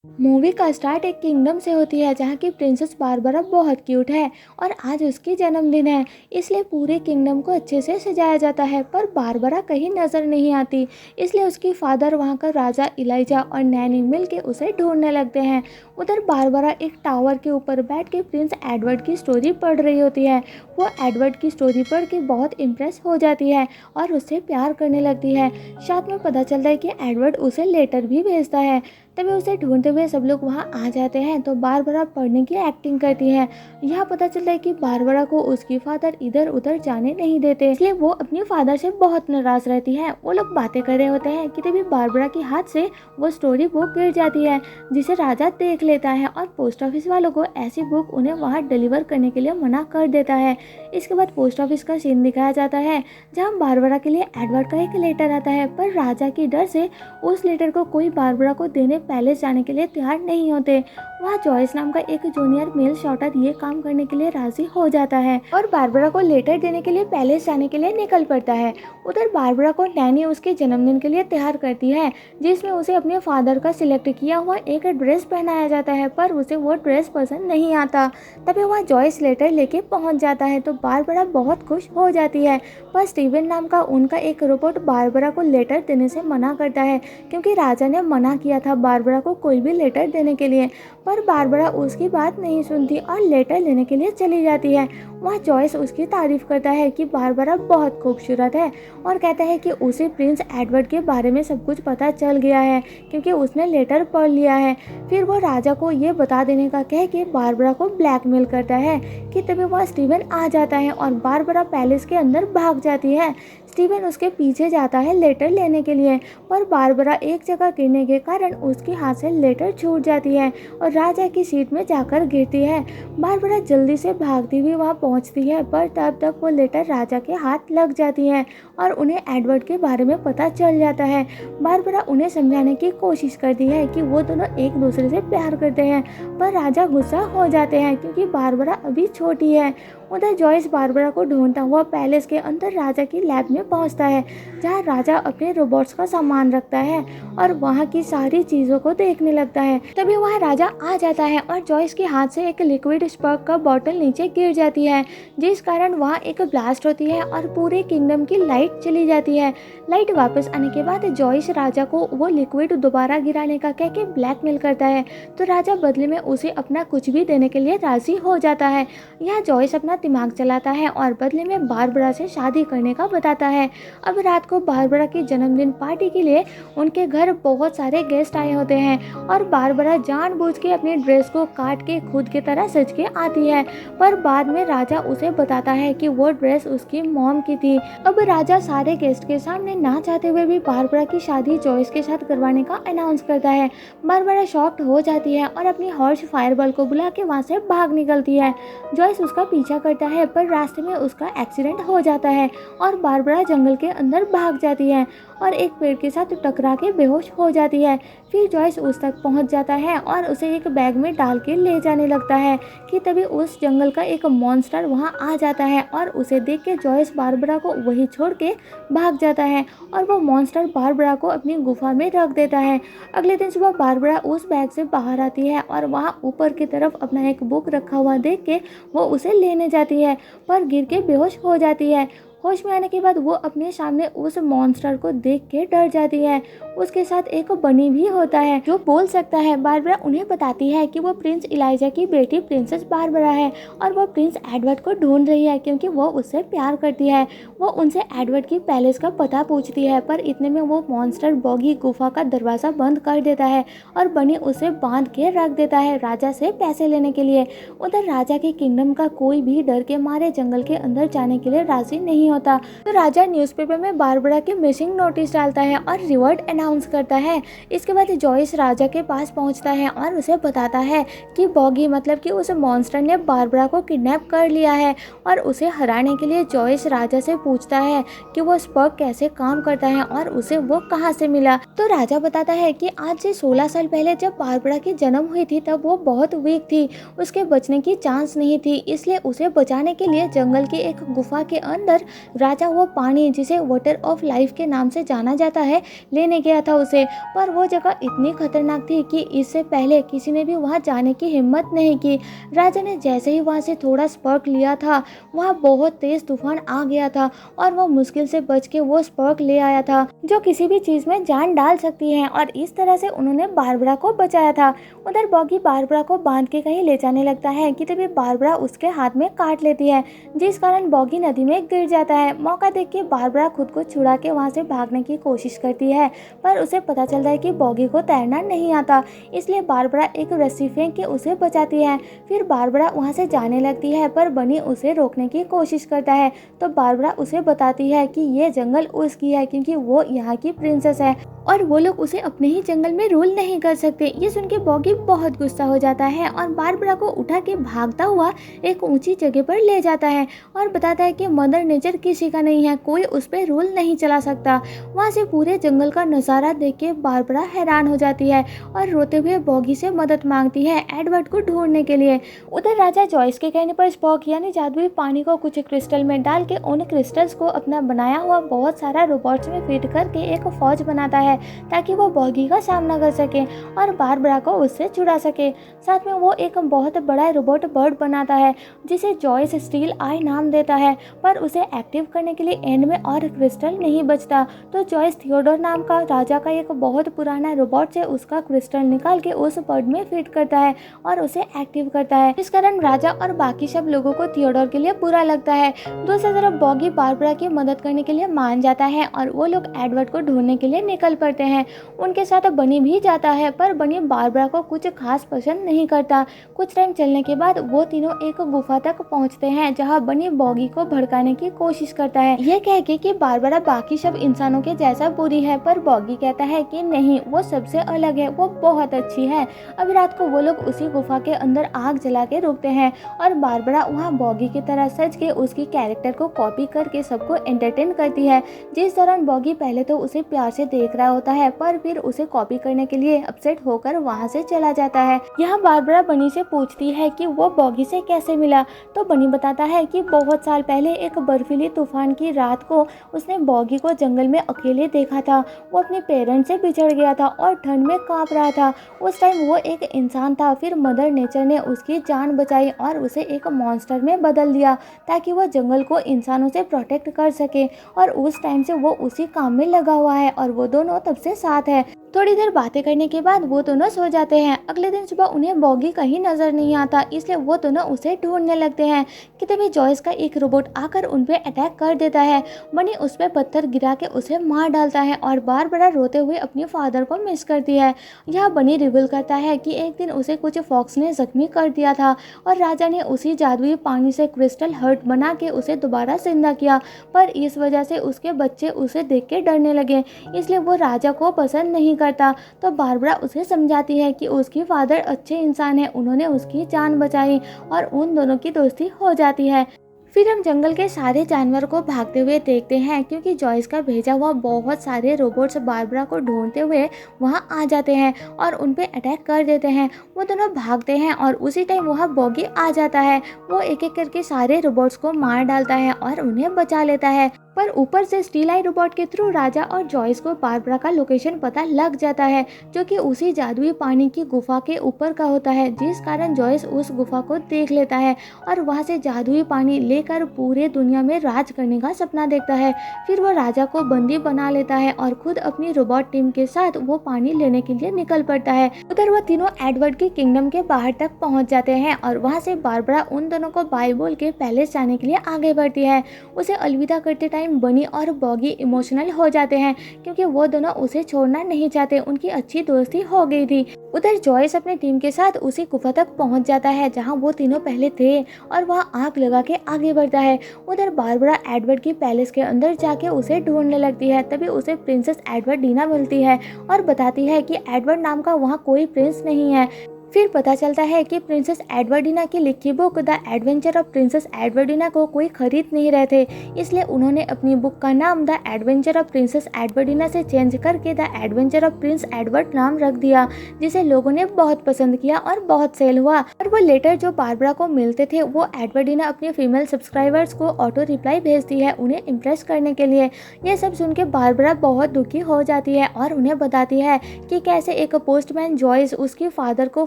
Movie का start एक kingdom से होती है जहाँ की प्रिंसेस बारबरा बहुत क्यूट है और आज उसकी जन्मदिन है। इसलिए पूरे किंगडम को अच्छे से सजाया जाता है, पर बारबरा कहीं नजर नहीं आती। इसलिए उसकी फादर वहाँ का राजा इलाइजा और नैनी मिलके उसे ढूंढने लगते हैं। उधर बारबरा एक टावर के ऊपर बैठ के प्रिंस एडवर्ड की स्टोरी पढ़ रही होती है। वो एडवर्ड की स्टोरी पढ़ के बहुत इम्प्रेस हो जाती है और उससे प्यार करने लगती है। साथ में पता चलता है कि एडवर्ड उसे लेटर भी भेजता है। तभी उसे ढूंढते हुए सब लोग वहाँ आ जाते हैं तो बारबरा पढ़ने की एक्टिंग करती है। यहाँ पता चलता है कि बारबरा को उसकी फादर इधर उधर जाने नहीं देते, इसलिए वो अपनी फादर से बहुत नाराज रहती है। वो लोग बातें कर रहे होते हैं कि तभी बारबरा के हाथ से वो स्टोरी बुक गिर जाती है, जिसे राजा देख लेता है और पोस्ट ऑफिस वालों को ऐसी बुक उन्हें वहाँ डिलीवर करने के लिए मना कर देता है। इसके बाद पोस्ट ऑफिस का सीन दिखाया जाता है जहाँ बारबरा के लिए एडवर्ड का एक लेटर आता है, पर राजा की डर से उस लेटर को कोई बारबरा को देने पैलेस जाने के लिए तैयार नहीं होते। वहाँ जॉयस नाम का एक जूनियर मेल शॉटर ये काम करने के लिए राजी हो जाता है और बारबरा को लेटर देने के लिए पैलेस जाने के लिए निकल पड़ता है। उधर बारबरा को नैनी उसके जन्मदिन के लिए तैयार करती है, जिसमें उसे अपने फादर का सिलेक्ट किया हुआ एक ड्रेस पहनाया जाता है, पर उसे वो ड्रेस पसंद नहीं आता। तभी वहाँ जॉयस लेटर लेके पहुँच जाता है तो बारबरा बहुत खुश हो जाती है, पर स्टीवन नाम का उनका एक रोबोट बारबरा को लेटर देने से मना करता है, क्योंकि राजा ने मना किया था बारबरा को कोई भी लेटर देने के लिए। पर बारबरा उसकी बात नहीं सुनती और लेटर लेने के लिए चली जाती है। वहाँ जॉयस उसकी तारीफ करता है कि बारबरा बहुत खूबसूरत है और कहता है कि उसे प्रिंस एडवर्ड के बारे में सब कुछ पता चल गया है, क्योंकि उसने लेटर पढ़ लिया है। फिर वो राजा को ये बता देने का कह के बारबरा को ब्लैकमेल करता है कि तभी वह स्टीवन आ जाता है और बारबरा पैलेस के अंदर भाग जाती है। स्टीवन उसके पीछे जाता है लेटर लेने के लिए, पर बारबरा एक जगह गिरने के कारण उसके हाथ से लेटर छूट जाती है और राजा की सीट में जाकर गिरती है। बारबरा जल्दी से भागती हुई वहां पहुंचती है, पर तब तक वो लेटर राजा के हाथ लग जाती है और उन्हें एडवर्ड के बारे में पता चल जाता है। बारबरा उन्हें समझाने की कोशिश करती है कि वो दोनों एक दूसरे से प्यार करते हैं, पर राजा गुस्सा हो जाते हैं क्योंकि बारबरा अभी छोटी है। उधर जॉयस बारबरा को ढूंढता हुआ पैलेस के अंदर राजा की लैब में पहुंचता है, जहां राजा अपने रोबोट्स का सामान रखता है और वहां की सारी चीजों को देखने लगता है। तभी वहां राजा आ जाता है और जॉयस के हाथ से एक लिक्विड स्पर्क का बॉटल नीचे गिर जाती है, जिस कारण वहां एक ब्लास्ट होती है और पूरे किंगडम की लाइट चली जाती है। लाइट वापस आने के बाद जॉयस राजा को वो लिक्विड दोबारा गिराने का कह के ब्लैकमेल करता है, तो राजा बदले में उसे अपना कुछ भी देने के लिए राजी हो जाता है। यहाँ जॉयस अपना दिमाग चलाता है और बदले में बारबरा से शादी करने का बताता है। अब रात को बारबरा की जन्मदिन पार्टी के लिए उनके घर बहुत सारे गेस्ट आए होते हैं और बारबरा जानबूझ के अपनी ड्रेस को काट के खुद की तरह सज के आती है, पर बाद में राजा उसे बताता है कि वो ड्रेस उसकी मॉम की थी। अब राजा सारे गेस्ट के सामने ना चाहते हुए भी बारबरा की शादी जॉयस के साथ करवाने का अनाउंस करता है। बारबरा शॉक्ड हो जाती है और अपनी हॉर्स फायरबॉल को बुला के वहाँ से भाग निकलती है। जॉयस उसका पीछा करता है, पर रास्ते में उसका एक्सीडेंट हो जाता है और बारबरा जंगल के अंदर भाग जाती है और एक पेड़ के साथ टकरा के बेहोश हो जाती है। फिर जॉयस उस तक पहुंच जाता है और उसे एक बैग में डाल के ले जाने लगता है कि तभी उस जंगल का एक मॉन्स्टर वहां आ जाता है और उसे देख के जॉयस बारबरा को वही छोड़ के भाग जाता है और वो मॉन्स्टर बारबरा को अपनी गुफा में रख देता है। अगले दिन सुबह बारबरा उस बैग से बाहर आती है और वहाँ ऊपर की तरफ अपना एक बुक रखा हुआ देख के वो उसे लेने जाती है, पर गिर के बेहोश हो जाती है। होश में आने के बाद वो अपने सामने उस मॉन्स्टर को देख के डर जाती है। उसके साथ एक बनी भी होता है जो बोल सकता है। बारबरा उन्हें बताती है कि वो प्रिंस इलाइजा की बेटी प्रिंसेस बारबरा है और वो प्रिंस एडवर्ड को ढूंढ रही है क्योंकि वो उससे प्यार करती है। वो उनसे एडवर्ड की पैलेस का पता पूछती है, पर इतने में वो मॉन्स्टर बॉगी गुफा का दरवाजा बंद कर देता है और बनी उसे बांध के रख देता है राजा से पैसे लेने के लिए। उधर राजा के किंगडम का कोई भी डर के मारे जंगल के अंदर जाने के लिए राजी नहीं होता, तो राजा न्यूज़पेपर में बारबरा के मिसिंग नोटिस डालता है और रिवॉर्ड अनाउंस करता है। इसके बाद जॉयस राजा के पास पहुंचता है और उसे बताता है कि बॉगी मतलब कि उस मॉन्स्टर ने बारबरा को किडनैप कर लिया है और उसे हराने के लिए जॉयस राजा से पूछता है कि वो स्पर्क कैसे काम करता है और उसे वो कहाँ से मिला। तो राजा बताता है कि आज से 16 साल पहले जब बारबरा की जन्म हुई थी तब वो बहुत वीक थी, उसके बचने की चांस नहीं थी, इसलिए उसे बचाने के लिए जंगल की एक गुफा के अंदर राजा वो पानी जिसे वाटर ऑफ लाइफ के नाम से जाना जाता है लेने गया था उसे, पर वो जगह इतनी खतरनाक थी कि इससे पहले किसी ने भी वहाँ जाने की हिम्मत नहीं की। राजा ने जैसे ही वहाँ से थोड़ा स्पर्क लिया था, वहाँ बहुत तेज तूफान आ गया था और वो मुश्किल से बच के वो स्पर्क ले आया था जो किसी भी चीज में जान डाल सकती है, और इस तरह से उन्होंने बारबरा को बचाया था। उधर बॉगी बारबरा को बांध के कहीं ले जाने लगता है कि तभी बारबरा उसके हाथ में काट लेती है, जिस कारण बॉगी नदी में गिर जाता है। मौका देख के बारबरा खुद को छुड़ा के वहाँ से भागने की कोशिश करती है, पर उसे पता चलता है कि बॉगी को तैरना नहीं आता, इसलिए बारबरा एक रस्सी फेंक के उसे बचाती है। फिर बारबरा वहाँ से जाने लगती है, पर बनी उसे रोकने की कोशिश करता है, तो बारबरा उसे बताती है कि ये जंगल उसकी है क्योंकि वो यहाँ की प्रिंसेस है और वो लोग उसे अपने ही जंगल में रूल नहीं कर सकते। ये सुन के बॉगी बहुत गुस्सा हो जाता है और बारबरा को उठा के भागता हुआ एक ऊंची जगह पर ले जाता है और बताता है कि मदर नेचर किसी का नहीं है, कोई उस पर रूल नहीं चला सकता। वहाँ से पूरे जंगल का नज़ारा देख के बारबरा हैरान हो जाती है और रोते हुए बॉगी से मदद मांगती है एडवर्ड को ढूंढने के लिए। उधर राजा जॉयस के कहने पर स्पॉक यानी जादुई पानी को कुछ क्रिस्टल में डाल के उन क्रिस्टल्स को अपना बनाया हुआ बहुत सारा रोबोट्स में फिट करके एक फौज बनाता है ताकि वो बॉगी का सामना कर सके और बारबरा को उससे छुड़ा सके। साथ में वो एक बहुत बड़ा रोबोट बर्ड बनाता है जिसे जॉयस स्टील आई नाम देता है, पर उसे एक्टिव करने के लिए एंड में और क्रिस्टल नहीं बचता, तो जॉयस थियोडोर नाम का राजा का एक बहुत पुराना रोबोट से उसका क्रिस्टल निकाल के उस बर्ड में फिट करता है और उसे एक्टिव करता है। इस कारण राजा और बाकी सब लोगों को थियोडोर के लिए बुरा लगता है। दूसरी तरफ बॉगी बारबरा की मदद करने के लिए मान जाता है और वो लोग एडवर्ड को ढूंढने के लिए निकल पड़ते हैं। उनके साथ बनी भी जाता है, पर बनी बारबरा को कुछ खास पसंद नहीं करता। कुछ टाइम चलने के बाद वो तीनों एक गुफा तक पहुंचते हैं जहां बनी बॉगी को भड़काने की कोशिश करता है, ये कह के कि बारबरा बाकी सब इंसानों के जैसा बुरी है, पर बॉगी कहता है कि नहीं, वो सबसे अलग है, वो बहुत अच्छी है। अब रात को वो लोग उसी गुफा के अंदर आग जला के रुकते हैं और बारबरा वहाँ बॉगी की तरह सज के उसकी कैरेक्टर को कॉपी करके सबको एंटरटेन करती है। जिस दौरान बॉगी पहले तो उसे प्यार से देख रहा होता है, पर फिर उसे कॉपी करने के लिए अपसेट होकर वहाँ से चला जाता है। यहाँ बारबरा बनी से पूछती है कि वो बॉगी से कैसे मिला, तो बनी बताता है कि बहुत साल पहले एक बर्फीली तूफान की रात को उसने बॉगी को जंगल में अकेले देखा था। वो अपने पेरेंट्स से बिछड़ गया था और ठंड में कांप रहा था। उस टाइम वो एक इंसान था, फिर मदर नेचर ने उसकी जान बचाई और उसे एक मॉन्स्टर में बदल दिया ताकि वो जंगल को इंसानों से प्रोटेक्ट कर सके, और उस टाइम से वो उसी काम में लगा हुआ है और वो दोनों तब से साथ है। थोड़ी देर बातें करने के बाद वो दोनों सो जाते हैं। अगले दिन सुबह उन्हें बॉगी कहीं नजर नहीं आता, इसलिए वो दोनों उसे ढूंढने लगते हैं कि तभी जॉयस का एक रोबोट आकर उन पे अटैक कर देता है। बनी उस पे पत्थर गिरा के उसे मार डालता है और बारबरा रोते हुए अपने फादर को मिस करती है। यह बनी रिवील करता है कि एक दिन उसे कुछ फॉक्स ने जख्मी कर दिया था और राजा ने उसी जादुई पानी से क्रिस्टल हर्ट बना के उसे दोबारा जिंदा किया, पर इस वजह से उसके बच्चे उसे देख के डरने लगे, इसलिए वो राजा को पसंद नहीं करता। तो बारबरा उसे समझाती है कि उसकी फादर अच्छे इंसान है, उन्होंने उसकी जान बचाई और उन दोनों की दोस्ती हो जाती है। फिर हम जंगल के सारे जानवर को भागते हुए देखते हैं क्योंकि जॉयस का भेजा हुआ बहुत सारे रोबोट्स बारबरा को ढूंढते हुए वहां आ जाते हैं और उन पे अटैक कर देते हैं। वो दोनों भागते हैं और उसी टाइम वहां बॉगी आ जाता है। वो एक एक करके सारे रोबोट्स को मार डालता है और उन्हें बचा लेता है, पर ऊपर से स्टील आई रोबोट के थ्रू राजा और जॉयस को बारबरा का लोकेशन पता लग जाता है जो कि उसी जादुई पानी की गुफा के ऊपर का होता है, जिस कारण जॉयस उस गुफा को देख लेता है और वहां से जादुई पानी लेकर पूरे दुनिया में राज करने का सपना देखता है। फिर वो राजा को बंदी बना लेता है और खुद अपनी रोबोट टीम के साथ वो पानी लेने के लिए निकल पड़ता है। उधर वो तीनों एडवर्ड के किंगडम के बाहर तक पहुंच जाते हैं और वहां से बारबरा उन दोनों को बाय बोल के पैलेस जाने के लिए आगे बढ़ती है। उसे अलविदा करते टाइम बनी और बॉगी इमोशनल हो जाते हैं क्योंकि वो दोनों उसे छोड़ना नहीं चाहते, उनकी अच्छी दोस्ती हो गई थी। उधर जॉयस अपने टीम के साथ उसी गुफा तक पहुंच जाता है जहां वो तीनों पहले थे और वहां आग लगा के आगे बढ़ता है। उधर बारबरा एडवर्ड की पैलेस के अंदर जाके उसे ढूंढने लगती है। तभी उसे प्रिंसेस एडवर्ड डीना मिलती है और बताती है कि एडवर्ड नाम का वहाँ कोई प्रिंस नहीं है। फिर पता चलता है कि प्रिंसेस एडवर्डिना की लिखी book the adventure of Princess Edwardina को कोई खरीद नहीं रहे थे, इसलिए उन्होंने अपनी बुक का नाम द एडवेंचर ऑफ प्रिंसेस एडवर्डिना से चेंज करके the adventure of Prince Edward नाम रख दिया, जिसे लोगों ने बहुत पसंद किया और बहुत सेल हुआ। और वो लेटर जो बारबरा को मिलते थे वो एडवर्डिना अपने फीमेल सब्सक्राइबर्स को ऑटो रिप्लाई भेजती है उन्हें इम्प्रेस करने के लिए। ये सब सुन के बारबरा बहुत दुखी हो जाती है और उन्हें बताती है कि कैसे एक पोस्टमैन जॉयस उसके फादर को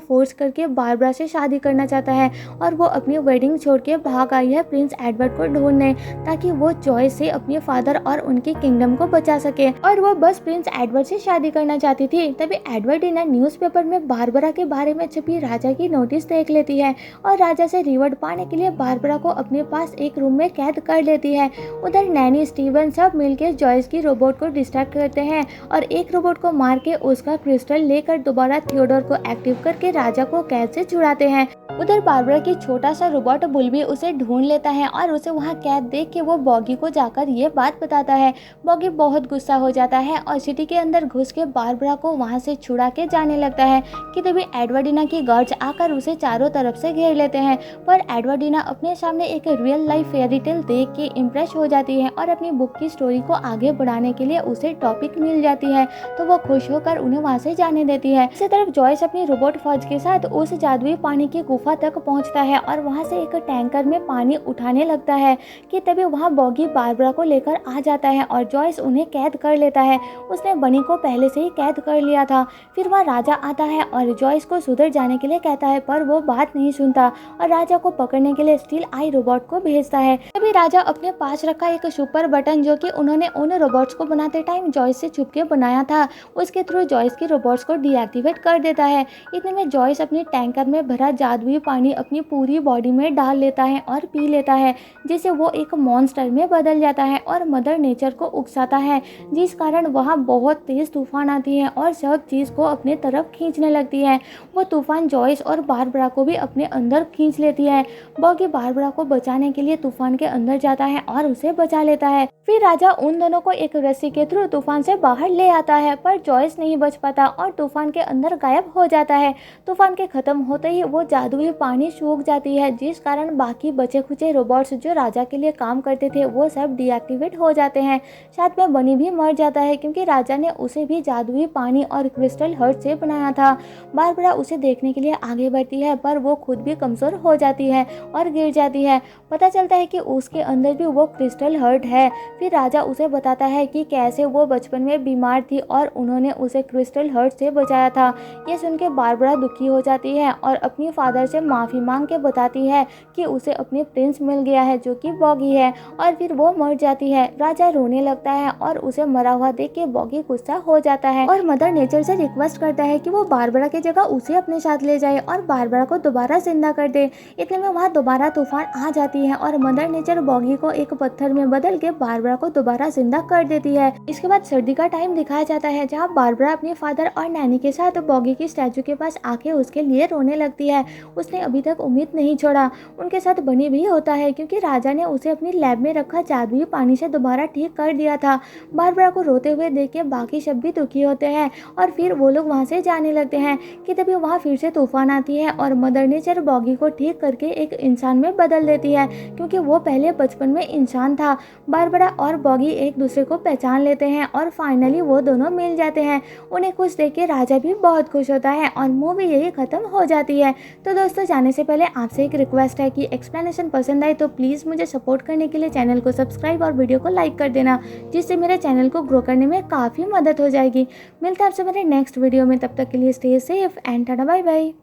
फोर्स करके बारबरा से शादी करना चाहता है और वो अपनी वेडिंग छोड़ के भाग आई है प्रिंस एडवर्ड को ढूंढने, ताकि वो जॉयस से अपने फादर और उनके किंगडम को बचा सके। और वो बस प्रिंस एडवर्ड से शादी करना चाहती थी। तभी एडवर्डिना न्यूज़पेपर में बारबरा के बारे में छपी राजा की नोटिस देख लेती है और राजा से रिवॉर्ड पाने के लिए बारबरा को अपने पास एक रूम में कैद कर लेती है। उधर नैनी स्टीवन सब मिलकर जॉयस की रोबोट को डिस्ट्रैक्ट करते हैं और एक रोबोट को मार के उसका क्रिस्टल लेकर दोबारा थियोडोर को एक्टिव करके राजा को कैद से छुड़ाते हैं। उधर बारबरा की छोटा सा रोबोट बुल्बी उसे ढूंढ लेता है और उसे वहां कैद देख के वो बॉगी को जाकर ये बात बताता है। बॉगी बहुत गुस्सा हो जाता है और सिटी के अंदर घुस के बारबरा को वहां से छुड़ा के जाने लगता है कि तभी एडवर्डिना की गार्ड्स आकर उसे चारों तरफ से घेर लेते हैं। पर एडवर्डिना अपने सामने एक रियल लाइफ फेयरी टेल देख के इम्प्रेस हो जाती है और अपनी बुक की स्टोरी को आगे बढ़ाने के लिए उसे टॉपिक मिल जाती है, तो वो खुश होकर उन्हें वहां से जाने देती है। इसी तरफ जॉयस अपनी रोबोट फौज के साथ उस जादुई पानी की गुफा तक पहुंचता है और वहां से एक टैंकर में पानी उठाने लगता है कि तभी वहां बॉगी बारबरा को लेकर आ जाता है और जॉयस उन्हें कैद कर लेता है। उसने बनी को पहले से ही कैद कर लिया था। फिर वह राजा आता है और जॉयस को सुधर जाने के लिए कहता है, पर वो बात नहीं सुनता और राजा को पकड़ने के लिए स्टील आई रोबोट को भेजता है। तभी राजा अपने पास रखा एक सुपर बटन जो कि उन्होंने उन रोबोट्स को बनाते टाइम जॉयस से छुप के बनाया था, उसके थ्रू जॉयस के रोबोट्स को डीएक्टिवेट कर देता है। इतने में जॉयस अपने टैंकर में भरा जादुई पानी अपनी पूरी बॉडी में डाल लेता है और पी लेता है, जिससे वो एक मॉन्स्टर में बदल जाता है और मदर नेचर को उकसाता है, जिस कारण वहाँ बहुत तेज तूफान आती है और सब चीज़ को अपने तरफ खींचने लगती है। वो तूफान जॉयस और बारबरा को भी अपने अंदर खींच लेती है। बॉगी बारबरा को बचाने के लिए तूफान के अंदर जाता है और उसे बचा लेता है। फिर राजा उन दोनों को एक रस्सी के थ्रू तूफान से बाहर ले आता है, पर जॉयस नहीं बच पाता और तूफान के अंदर गायब हो जाता है। तूफान के खत्म होते ही वो जादुई पानी सूख जाती है, जिस कारण बाकी बचे खुचे रोबोट्स जो राजा के लिए काम करते थे वो सब डीएक्टिवेट हो जाते हैं। साथ में बनी भी मर जाता है क्योंकि राजा ने उसे भी जादुई पानी और क्रिस्टल हर्ट से बनाया था। बारबरा उसे देखने के लिए आगे बढ़ती है, पर वो खुद भी कमजोर हो जाती है और गिर जाती है। पता चलता है कि उसके अंदर भी वो क्रिस्टल हर्ट है। फिर राजा उसे बताता है कि कैसे वो बचपन में बीमार थी और उन्होंने उसे क्रिस्टल हर्ट से बचाया था। ये सुन के बारबरा दुखी हो जाती है और अपनी फादर से माफ़ी मांग के बताती है कि उसे अपनी प्रिंस मिल गया है जो कि बॉगी है, और फिर वो मर जाती है। राजा रोने लगता है और उसे मरा हुआ देख के बॉगी गुस्सा हो जाता है और मदर नेचर से रिक्वेस्ट करता है कि वो बारबरा की जगह उसे अपने साथ ले जाए और बारबरा को दोबारा जिंदा कर दे। इतने में वहाँ दोबारा तूफान आ जाती है और मदर नेचर बॉगी को एक पत्थर में बदल के बारबरा को दोबारा जिंदा कर देती है। इसके बाद सर्दी का टाइम दिखाया जाता है जहाँ बारबरा अपने फादर और नैनी के साथ बॉगी की स्टैचू के पास आके उसके लिए रोने लगती है। उसने अभी तक उम्मीद नहीं छोड़ा। उनके साथ बनी भी होता है क्योंकि राजा ने उसे अपनी लैब में रखा जादुई पानी से दोबारा ठीक कर दिया था। बारबरा को रोते हुए देख के बाकी सब भी दुखी होते हैं और फिर वो लोग वहाँ से जाने लगते हैं कि तभी वहाँ फिर से तूफान आती है और मदर नेचर बॉगी को ठीक करके एक इंसान में बदल देती है क्योंकि वो पहले बचपन में इंसान था। बारबरा और बॉगी एक दूसरे को पहचान लेते हैं और फाइनली वो दोनों मिल जाते हैं। उन्हें खुश देख के राजा भी बहुत खुश होता है और मूवी यही खत्म हो जाती है। तो दोस्तों, जाने से पहले आपसे एक रिक्वेस्ट है कि एक्सप्लेनेशन पसंद आए तो प्लीज़ मुझे सपोर्ट करने के लिए चैनल को सब्सक्राइब और वीडियो को लाइक कर देना, जिससे मेरे चैनल को ग्रो करने में काफ़ी मदद हो जाएगी। मिलता है आपसे मेरे नेक्स्ट वीडियो में, तब तक के लिए stay safe and tata bye bye.